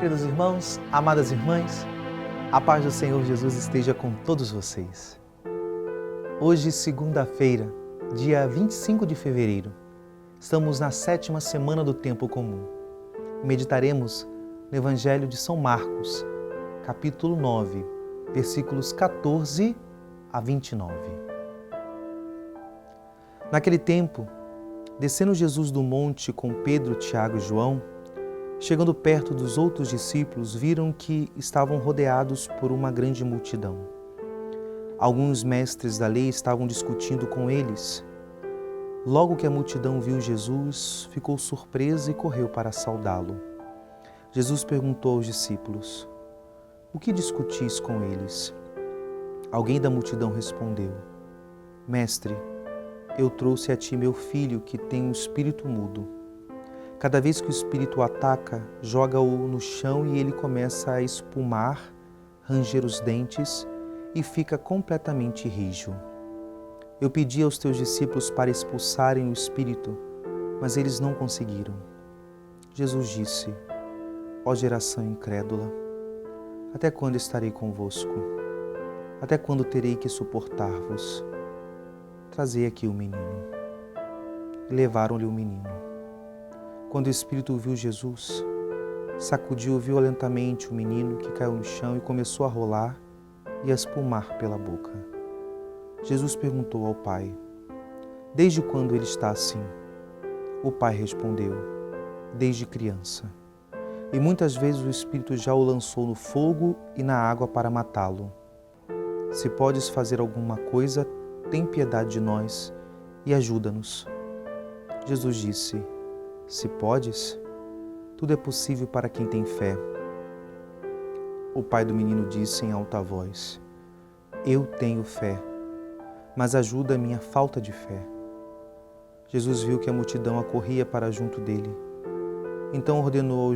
queridos irmãos, amadas irmãs, a paz do Senhor Jesus esteja com todos vocês. Hoje, segunda-feira, dia 25 de fevereiro, estamos na 7ª semana do Tempo Comum. Meditaremos no Evangelho de São Marcos, capítulo 9, versículos 14 a 29. Naquele tempo, descendo Jesus do monte com Pedro, Tiago e João, chegando perto dos outros discípulos, viram que estavam rodeados por uma grande multidão. Alguns mestres da lei estavam discutindo com eles. Logo que a multidão viu Jesus, ficou surpresa e correu para saudá-lo. Jesus perguntou aos discípulos: "O que discutis com eles?" Alguém da multidão respondeu: "Mestre, eu trouxe a ti meu filho que tem um espírito mudo. Cada vez que o espírito o ataca, joga-o no chão e ele começa a espumar, ranger os dentes e fica completamente rijo. Eu pedi aos teus discípulos para expulsarem o espírito, mas eles não conseguiram." Jesus disse: "Ó geração incrédula, até quando estarei convosco? Até quando terei que suportar-vos? Trazei aqui o menino." E levaram-lhe o menino. Quando o espírito viu Jesus, sacudiu violentamente o menino, que caiu no chão e começou a rolar e a espumar pela boca. Jesus perguntou ao pai: "Desde quando ele está assim?" O pai respondeu: "Desde criança. E muitas vezes o espírito já o lançou no fogo e na água para matá-lo. Se podes fazer alguma coisa, tem piedade de nós e ajuda-nos." Jesus disse: "Se podes, tudo é possível para quem tem fé." O pai do menino disse em alta voz: "Eu tenho fé, mas ajuda a minha falta de fé." Jesus viu que a multidão acorria para junto dele. Então ordenou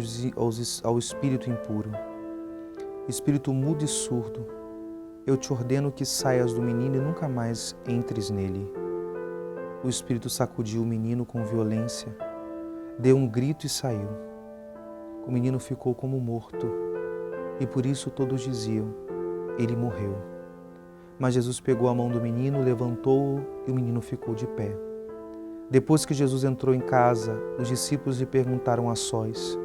ao espírito impuro: "Espírito mudo e surdo, eu te ordeno que saias do menino e nunca mais entres nele." O espírito sacudiu o menino com violência, deu um grito e saiu. O menino ficou como morto, e por isso todos diziam: "Ele morreu." Mas Jesus pegou a mão do menino, levantou-o e o menino ficou de pé. Depois que Jesus entrou em casa, os discípulos lhe perguntaram a sós: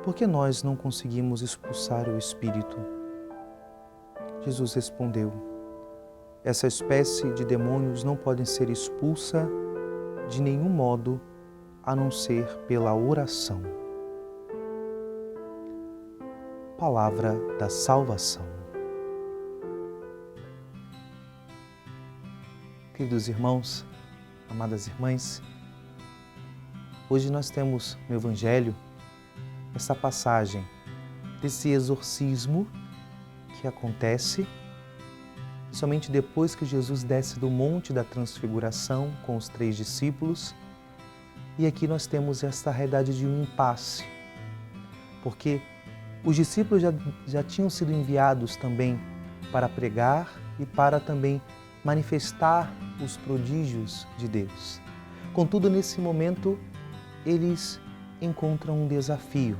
"Por que nós não conseguimos expulsar o espírito?" Jesus respondeu: "Essa espécie de demônios não podem ser expulsa de nenhum modo a não ser pela oração." Palavra da salvação. Queridos irmãos, amadas irmãs, hoje nós temos no Evangelho essa passagem desse exorcismo que acontece somente depois que Jesus desce do Monte da Transfiguração com os 3 discípulos. E aqui nós temos esta realidade de um impasse, porque os discípulos já tinham sido enviados também para pregar e para também manifestar os prodígios de Deus. Contudo, nesse momento, eles encontram um desafio,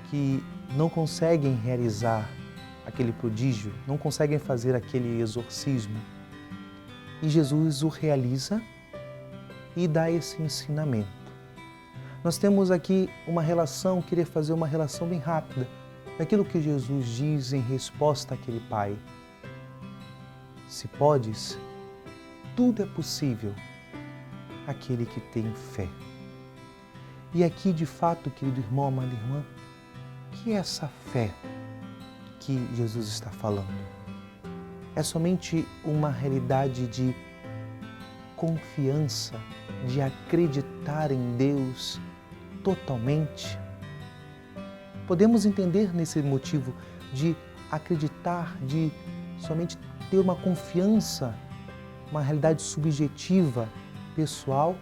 que não conseguem realizar aquele prodígio, não conseguem fazer aquele exorcismo. E Jesus o realiza e dá esse ensinamento. Nós temos aqui uma relação, queria fazer uma relação bem rápida, daquilo que Jesus diz em resposta àquele pai: "Se podes, tudo é possível àquele que tem fé." E aqui, de fato, querido irmão, amada irmã, que é essa fé que Jesus está falando? É somente uma realidade de confiança, de acreditar em Deus totalmente? Podemos entender nesse motivo de acreditar, de somente ter uma confiança, uma realidade subjetiva, pessoal?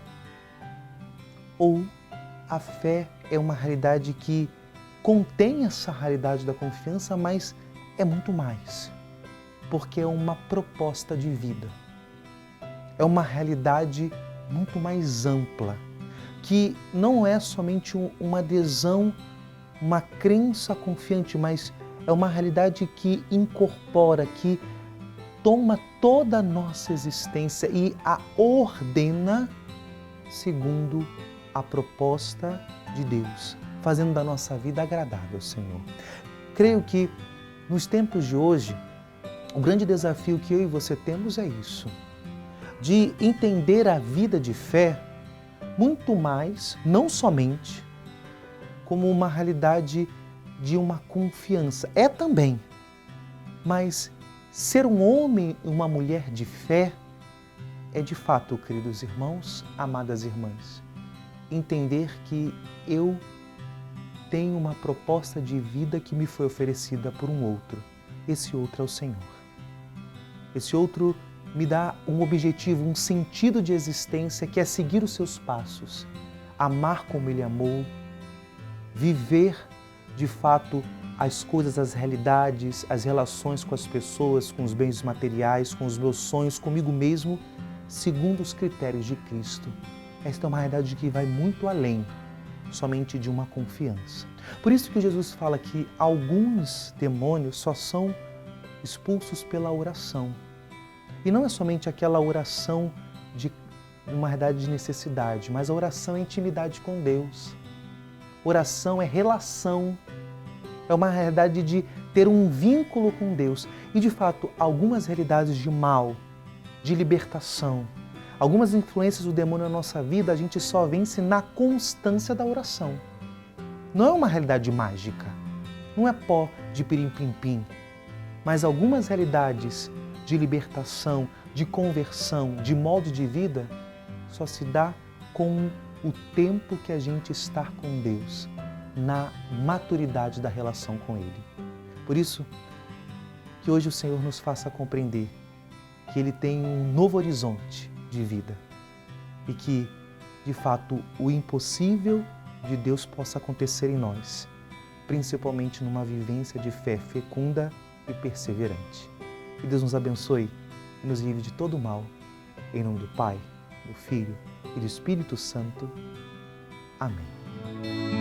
Ou a fé é uma realidade que contém essa realidade da confiança, mas é muito mais, porque é uma proposta de vida. É uma realidade muito mais ampla, que não é somente uma adesão uma crença confiante, mas é uma realidade que incorpora, que toma toda a nossa existência e a ordena segundo a proposta de Deus, fazendo da nossa vida agradável, Senhor. Creio que nos tempos de hoje, o grande desafio que eu e você temos é isso, de entender a vida de fé muito mais, não somente, como uma realidade de uma confiança. É também, mas ser um homem e uma mulher de fé é de fato, queridos irmãos, amadas irmãs, entender que eu tenho uma proposta de vida que me foi oferecida por um outro. Esse outro é o Senhor. Esse outro me dá um objetivo, um sentido de existência que é seguir os seus passos, amar como Ele amou, viver de fato as coisas, as realidades, as relações com as pessoas, com os bens materiais, com os meus sonhos, comigo mesmo, segundo os critérios de Cristo. Esta é uma realidade que vai muito além somente de uma confiança. Por isso que Jesus fala que alguns demônios só são expulsos pela oração. E não é somente aquela oração de uma realidade de necessidade, mas a oração é intimidade com Deus. Oração é relação, é uma realidade de ter um vínculo com Deus. E de fato, algumas realidades de mal, de libertação, algumas influências do demônio na nossa vida, a gente só vence na constância da oração. Não é uma realidade mágica, não é pó de pirim-pim-pim, mas algumas realidades de libertação, de conversão, de modo de vida, só se dá com o tempo que a gente está com Deus, na maturidade da relação com Ele. Por isso, que hoje o Senhor nos faça compreender que Ele tem um novo horizonte de vida e que, de fato, o impossível de Deus possa acontecer em nós, principalmente numa vivência de fé fecunda e perseverante. Que Deus nos abençoe e nos livre de todo o mal. Em nome do Pai, do Filho e do Espírito Santo. Amém.